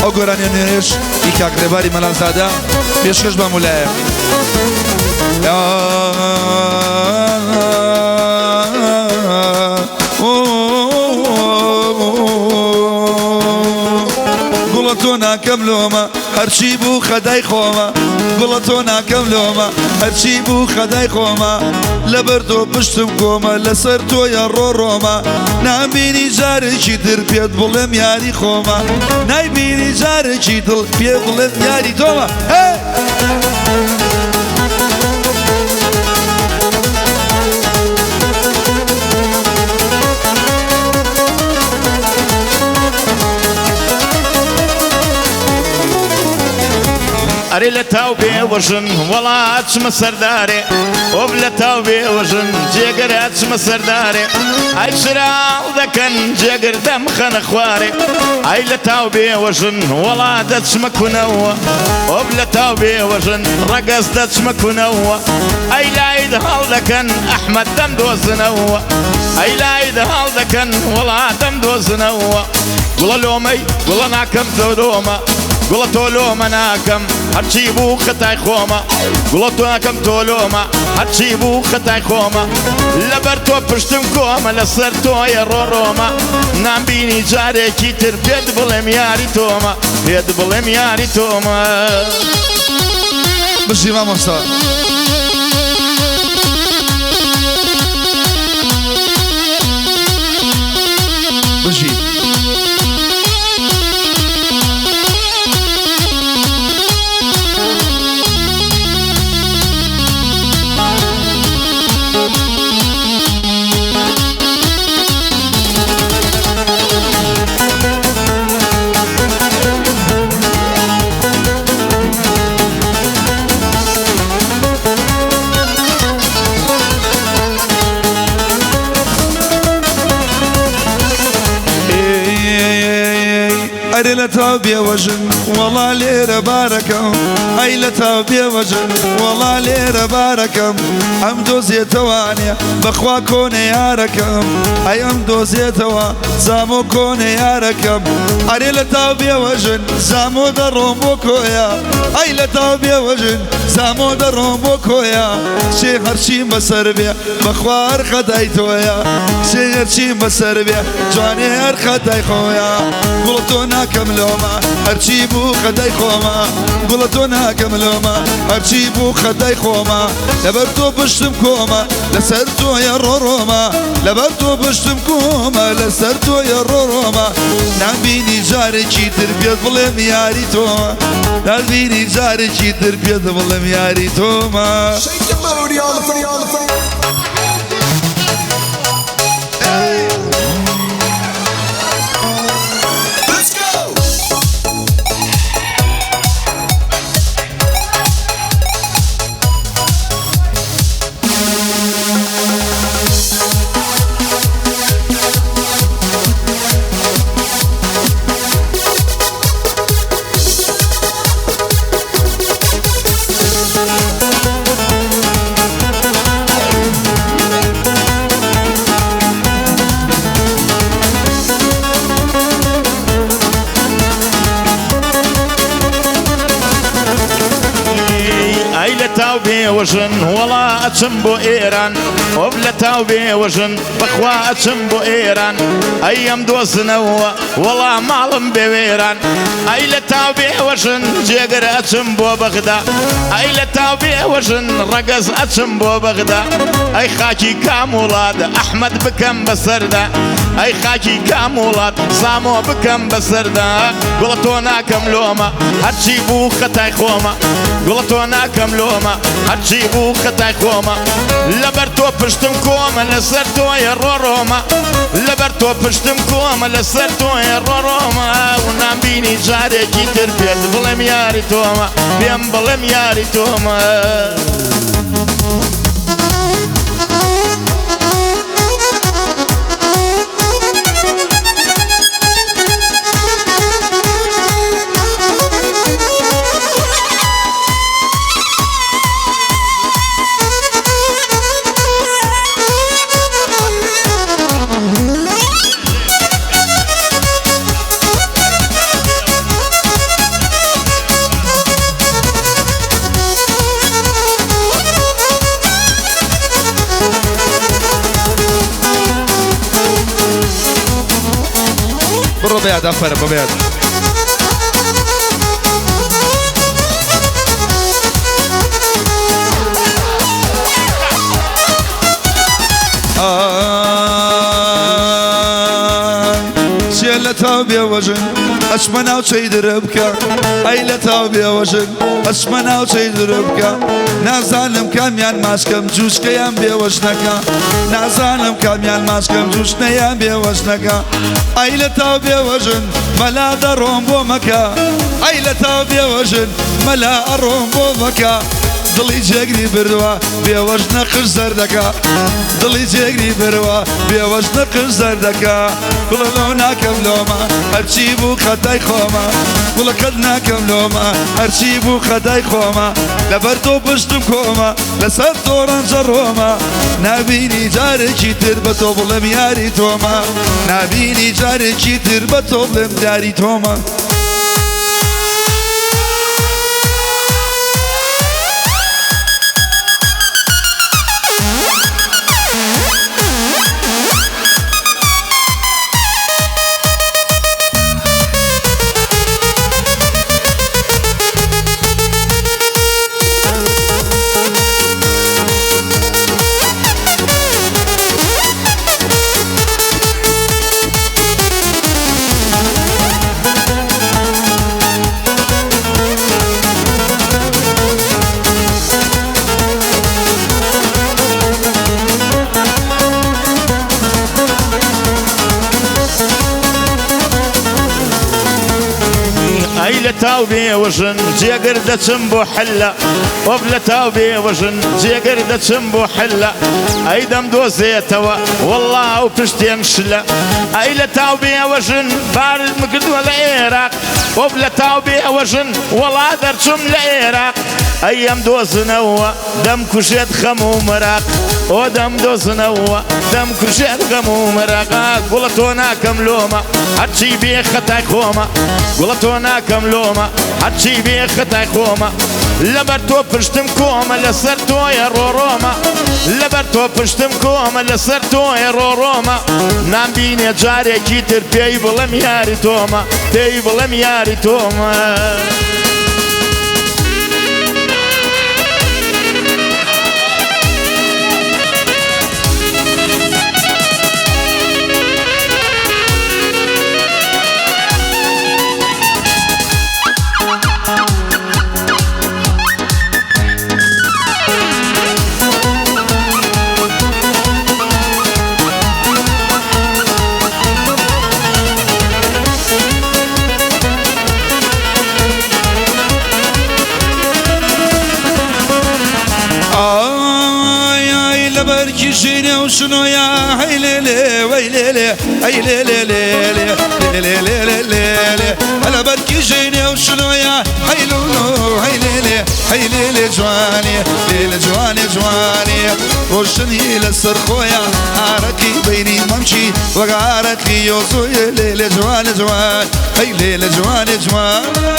ئەو گۆرانی نوێش ئی کاکرێباری مەلانزادە پێشکەش بە مولایە گوڵە تۆ ناکەم لۆمە هەرچی بوو خەدای خۆمە گوڵە تۆ ناکەم لۆمە هەرچی بوو خەدای خۆمە لەبەر تۆ پشتم کۆمە لەسەر تۆیە ڕۆڕۆمە نامبینی جارێکی تر پێت بڵێم یاری خۆمە نایبینی جارێکی دڵ پێ بڵێم یاری تۆمە ئەرێ لە تاو بێوەژن وەڵا ئەچمە سەردارێ ئۆب لە تاو بێوەژن جێگەر ئەچمە سەردارێ ئای شراو دەکەن جێگەر دەمخەنە خوارێ ئای لە تاو بێوەژن وەڵا دەچمە کونەوە ئۆب لە تاو بێوەژن ڕەگەز دەچمە کونەوە ئەی لایت هەڵ دەکەن ئەحمەد دەمدۆزنەوە ئەی لایت هەڵ دەکەن وەڵا دەمدۆزنەوە گوڵە لۆمەی گوڵە ناکەم تۆ لۆمە گوڵە تۆ لۆمە ناکەم هەرچی بوو خەتای خۆمە گوڵە تۆ ناکەم تۆ لۆمە هەرچی بوو خەتای خۆمە لەبەر تۆ پشتم کۆمە لەسەر تۆیە ڕۆڕۆمە نامبینی جارێکی تر پێت بڵێم یاری تۆمە پێت بڵێم یاری تۆمە بژی مامۆستا بژی ئەرێ لە تاو بێوەژن وەڵا لێرە بارەکەم ئەی لە تاو بێوەژن وەڵا لێرە بارەکەم ئەم دۆزێتەوانێ بەخوا کۆنە یارەکەم ئەی ئەم دۆزێتەوە زامۆ کۆنە یارەکەم ئەرێ لە تاو بێوەژن زامۆ دەڕۆم بۆ کۆیە ئەی لە تاو بێوەژن زامۆ دەڕۆم بۆ کۆیە سێ هەرچیم بەسەر بێ بەخوا هەر خەدای تۆیە سێ هەرچیم بەسەر بێ جوانێ هەر خەدای خۆیە گوڵە تۆ ناکەم لۆمە هەرچی بوو خەدای خۆمە گوڵە تۆ ناکەم لۆمە هەرچی بوو خەدای خۆمە لەبەر تۆ پشتم کۆمە لەسەر تۆیە ڕۆڕۆمە لەبەر تۆ پشتم کۆمە لەسەر تۆیە ڕۆڕۆمە نامبینی جارێکی تر پێت بڵێم یاری تۆمە نامبینی جارێکی تر پێت بڵێم یاری تۆمە تاو بێوەژن وەڵا ئەچم بۆ ئێران ئۆب لە تاو بێوەژن بەخوا ئەچم بۆ ئێران ئەی ئەم دۆزنەوە وەڵا ماڵم بێوێران ئەی لە تاو بێوەژن جێگەر ئەچم بۆ بەغدا ئەی لە تاو بێوەژن ڕەگەز ئەچم بۆ بەغدا ئەی خاکی کام وڵات ئەحمەد بکەم بەسەردا ئەی خاکی کام وڵات سامۆ بکەم بەسەردا گوڵە تۆ ناکەم لۆمە هەرچی بوو خەتای خۆمە گوڵە تۆ ناکەم لۆمە هەرچی بوو خەتای خۆمە لەبەر تۆ پشتم کۆمە لەسەر تۆیە ڕۆڕۆمە لەبەر تۆ پشتم کۆمە لەسەر تۆیە ڕۆڕۆمە و نامبینی جارێکی تر پێت بڵێم یاری تۆمە پێم بڵێم یاری تۆمە ببيعد أفر ببيعد شيلتها بيوجن أشمنا وشيد ربكا أيلتها بيوجن أشمنا وشيد ربكا نازانم كاميان ماشكم جوش كيان بيوجنكا نازانم كاميان ماشكم جوش نيان بيوجنكا أيلتها بيوجن ملا دروم بومكا أيلتها بيوجن ملا أروم بومكا دڵی جێگری بردووە بێوەش نەقش زەردەکە دڵی جێگری بردووە بێوەش نەقش زەردەکە گوڵە لۆ ناکەم لۆمە هەرچی بوو خەتای خۆمە گوڵەکەت ناکەم لۆمە هەرچی بوو خەتای خۆمە لەبەر تۆ پشتم کۆمە لەسەر تۆ ڕەنجە ڕۆمە نابینی جارێکی تر بە تۆ بڵێم یاری تۆمە نابینی جارێکی تر بە تۆ بڵێم یاری تۆمە تاو بي وجن جيقر دتم بو حلا وبلا تاو بي وجن جيقر دتم بو حلا اي دم دوزي توا والله وبشتين شلا اي لا تاو بي وجن بارد مقد ولا عراق وبلا تاو بي وجن والله درتم العراق ايام دوزنوا دم كشيت خمو مراق ودم دوزنوا دم كشيت خمو مراق قلتونا كم لوما هاتشي بي خطاي خوما قلتونا كم لوما هاتشي بي خطاي خوما لبرتو پشتم كوما لسرتو يا روما لبرتو پشتم كوما لسرتو يا روما نام بيني جاري كيتر بي بلم ياري توما بي بلم ياري توما شيني وشنو يا هاي ليلي وي ليلي هاي ليلي ليلي ليلي ليلي ليلي هلا بركي شيني وشنو يا هاي لولو هاي ليلي هاي ليلي جواني ليلي جواني جواني روشني لسر خويا عاركي بيني ممشي وقعارت لي يوزوي ليلي جواني جوان هاي ليلي جواني جوان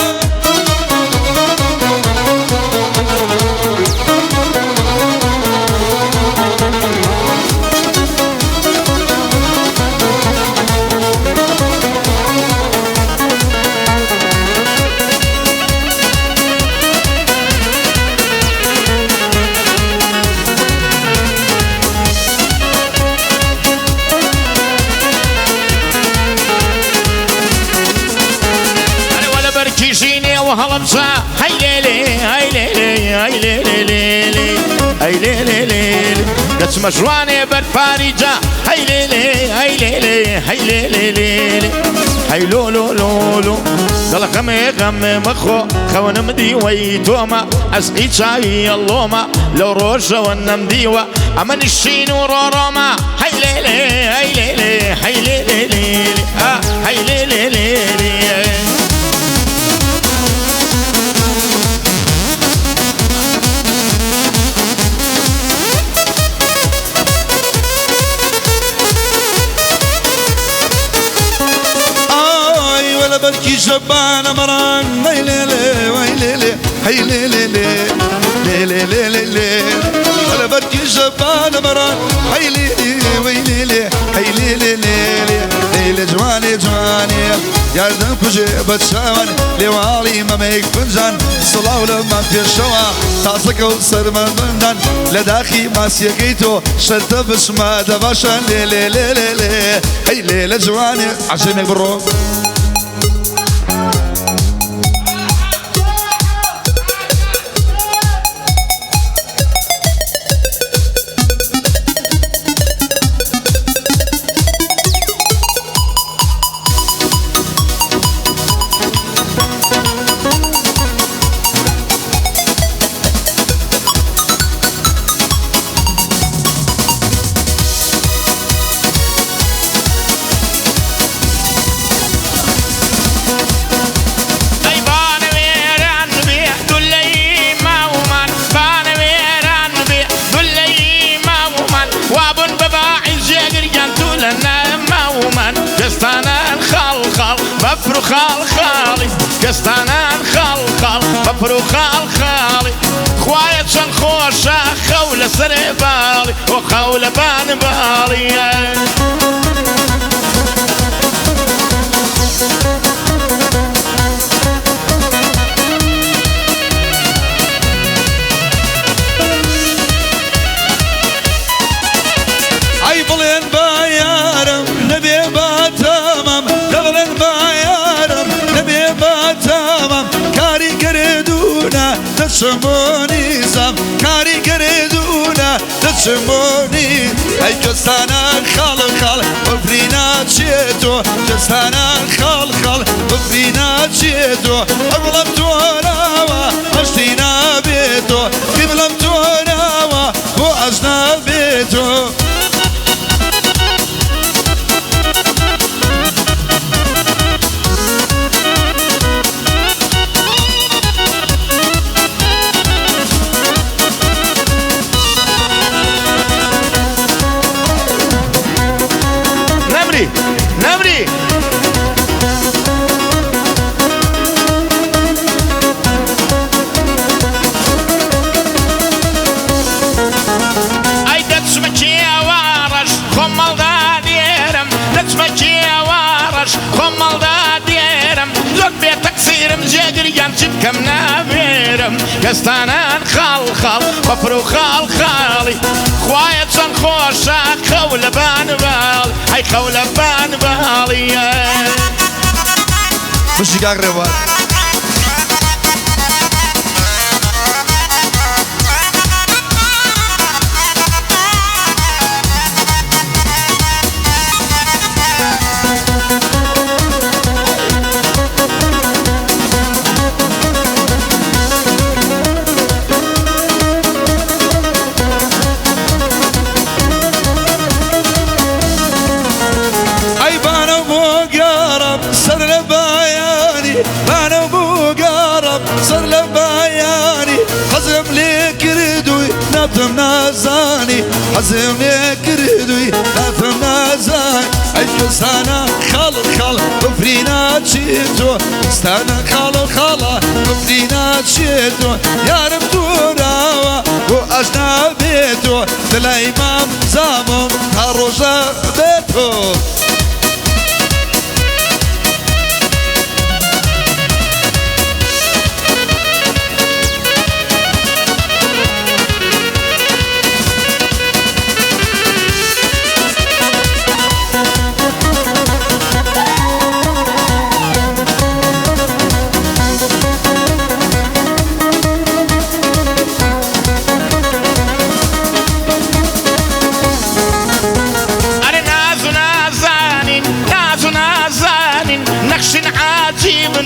وهلمسا هاي ليلي هاي ليلي هاي ليلي ليلي هاي ليلي ليلي قسم جواني برفارجة هاي ليلي هاي ليلي هاي ليلي ليلي هاي لو لو لو لو قال غمي غمي مخو خون مدي ويتوما اسقي شاي اللوما لو روجة ونم ديوة امن الشين وروما هاي ليلي هاي ليلي هاي ليلي ليلي هاي ليلي ليلي بركي شبان مران هاي ليلي وي ليلي هاي ليلي ليلي ليلي ليلي هلا بركي شبان مران هاي ليلي وي ليلي هاي ليلي ليلي ليلة جواني جواني ياردن كوجي بتشاون لوالي مميك فنجان صلاو لما في الشوا تاسك وصر من بندن لداخي ما سيقيتو شرط بشما دباشا ليلة ليلة ليلة هي ليلة جواني عشانك برو بفرخ الخالي كستانا الخلخال بفرخ الخالي خوايا شنخوشة خولة سربالي وخولة بان بالي اي بلين بايارم نبي باتمام دبلن بايارم نبي باتمام كاري كردونا تشموني زم كاري كردونا تشموني اي جستانا خال خال بفرينا تشيتو جستانا خال خال بفرينا تشيتو اغلب توراوا اشتينا بيتو قبلم توراوا واجنا بيتو نمري اي دتسمكي وارش خمال داديرم دتسمكي وارش خمال داديرم زود بيت تكسيرم جاجريان شبكم نابيرم كستانا خال بفروخ الخالي خوايا شنخوشة خولة بان بالي هاي خولة بان بالي مش يقرب صار لباياني حزم ليك ردوي نفهم نازاني حزم ليك ردوي نفهم نازاني ايجو سانا خال خال بفرينا تشيتو ستانا خال خالا بفرينا تشيتو يا رب توراوا واجنا بيتو تلايمام زامم هروجا بيتو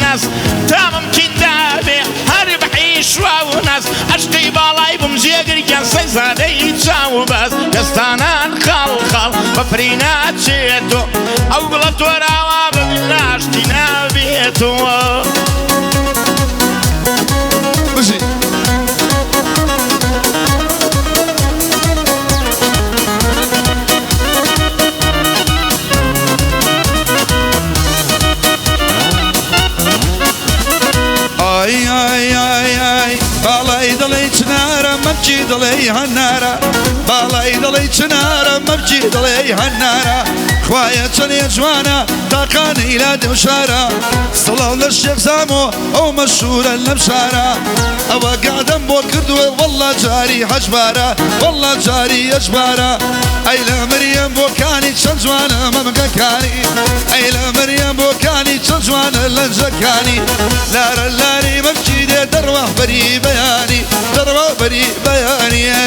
ناس تمام كندابي هرب حيش وناس اشتي بالاي بمجيقر كان سيزادي تشاو بس كستانا خال بفرينا تشيتو او غلط وراوا ببلاش تنابيتو مشي بالاي دلي تنارا مجي دلي هنارا باڵای دڵی چنارە مەبجی دڵێ هەنارە خوایە چەنێ جوانە تاقانەی لا دێوشارە سڵاو لە شێخ زامۆ ئەو مەشهورە لەم شارە ئەوە گادەم بۆ کردووە وەڵڵا جاری هەژبارە وەڵڵا جاری هەژبارە ئەی لە مریەم بۆکانی چەند جوانە مەمگەکانی ئەی لە مریەم بۆکانی چەند جوانە لەنجەکانی لارە لاری مەبجی دێ دەڕوەبەری بەیانی دەڕوەبەری بەیانیە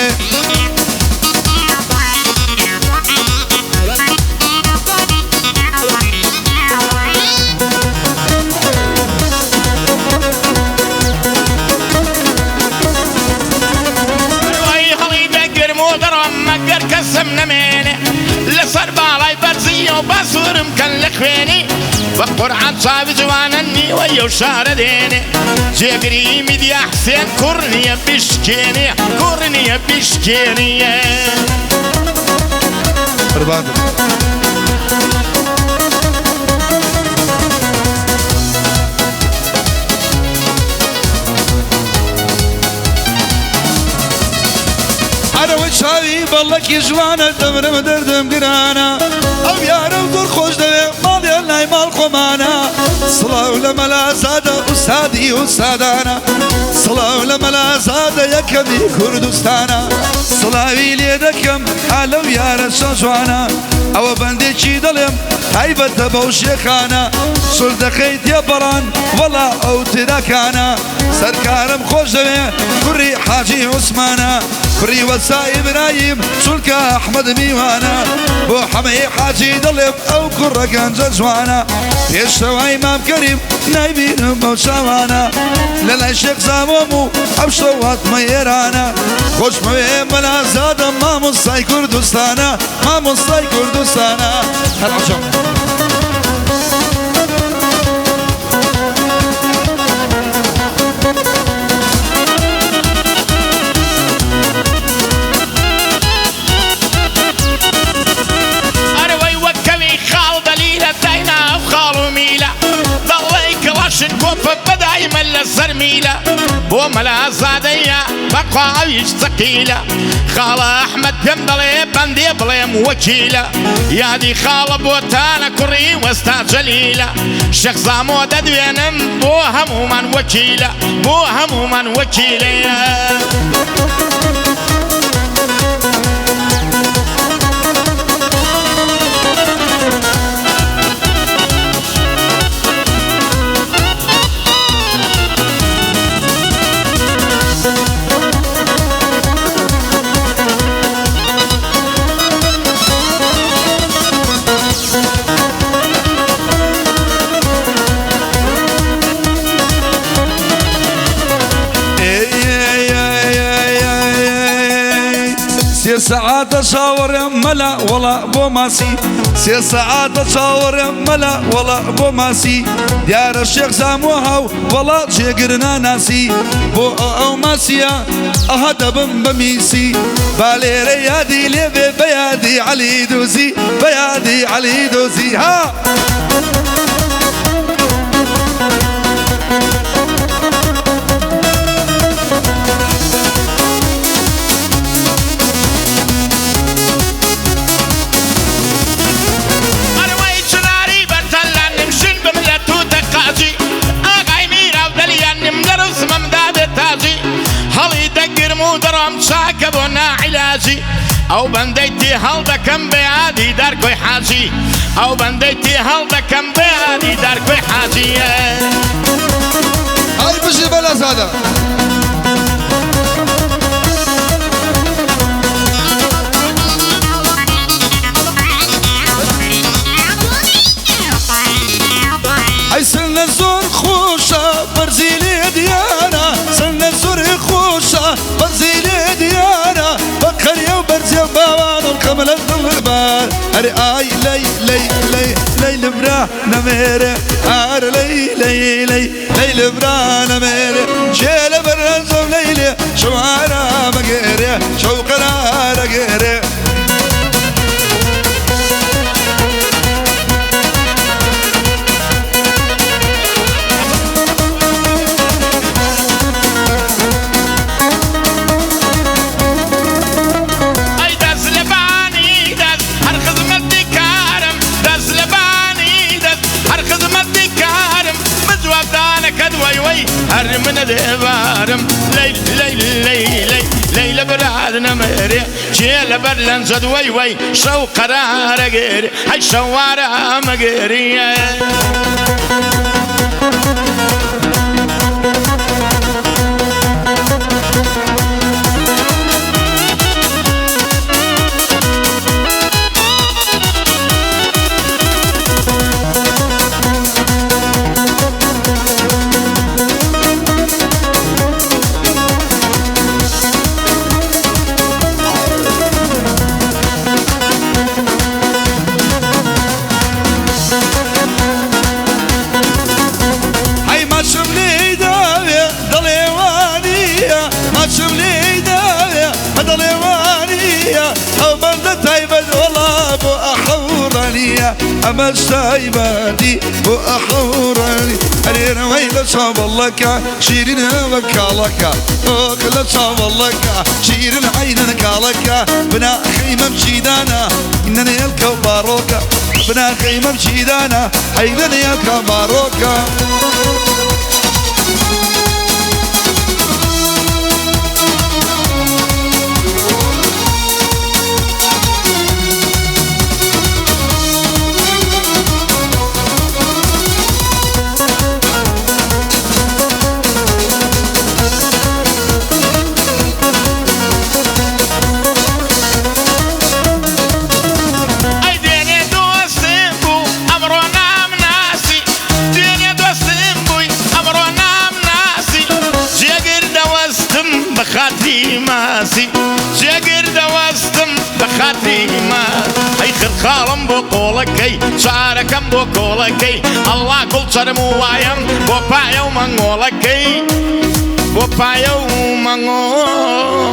کەسم نەمێنێ لەسەر باڵای بەرزی و باسوورم کەن لە خوێنی بە قورعان چاوی جوانە نیوە یو شارە دێنێ جێگری میدیا حسێن کوڕ نییە بیشکێنێ کوڕ نییە بیشکێنیە ئەرەوە چاوی بەڵەکی جوانە دەمرم دەردم گرانە ئەو یارە زۆر خۆش دەوێ ماڵێ لای ماڵ خۆمانە سڵاو لە مەلازادە ئوستادی ئوستادانە سڵاو لە مەلازادە یەکەمی کوردستانە سڵاوی لێ دەکەم ئالەو یارە چەند جوانە ئەوە بەندێکی دەڵێم تایبەتە بەو شێخانە سول دەکەیت یە بەڵان وەڵا ئەو تێداکانە سەرکارم خۆش دەوێ کوڕی حاجی عوسمانە کوڕی وەسای ئیبراهیم چونکە ئەحمەد میوانە بۆ حەمەی حاجی دڵێم ئەو کوڕە گەنجە جوانە پێشەوای مام کەریم نایبینم بەو چاوانە لە لای شێخ زامۆم و ئەو شەو هاتمە ئێرانە خۆشمەوێ مەلازادە مامۆستای کوردستانە مامۆستای کوردستانە هەر عەجەب سرميلة وملا زادية بقى عيش ثقيلة خالة أحمد بمضلي بندي بليم وكيلة يا دي خالة بوتانا كري وستا جليلة شيخ زامو ددوينم بو همو من وكيلة بو همو من وكيلة ساعات شاور ملا ولا بوماسي سي ساعات شاور ملا ولا بوماسي ديار الشيخ زاموها ولا جيقرنا ناسي بو او ماسيا اهدب بميسي بالي ريادي ليبي بيادي علي دوزي بيادي علي دوزي ها او بنديتي هالدكم بيادي داركوي حاجي او بنديتي هالدكم بيادي داركوي حاجي هاي بشي بلا زادة اي سنة زور خوشة برزيلي ديانا سنة زور خوشة برزيلي ديانا بقر يوم برزي باوان وكمل الغبار اري اي لي لي لي لي لبرا نميري ار لي لي لي لي لبرا نميري شيل برزو ليلي شو عارا مقيري شو قرار قيري جيل برلن زدوي وي شو قرار غير هاي شوارع مغيري أما السايباني وأحوراني أنا ويلا صاب الله شيرين وكالك أخلا صاب الله شيرين عينك عليك بنا خيمة مشيدانا إنني يلقى باروكا بنا خيمة مشيدانا حينني يلقى باروكا بخاتي ماسي جاقر دوستم بخاتي ما اي خرخالم بقولكي شعركم بقولكي الله قل شرمو وايم بوبايو منغولكي بوبايو منغولكي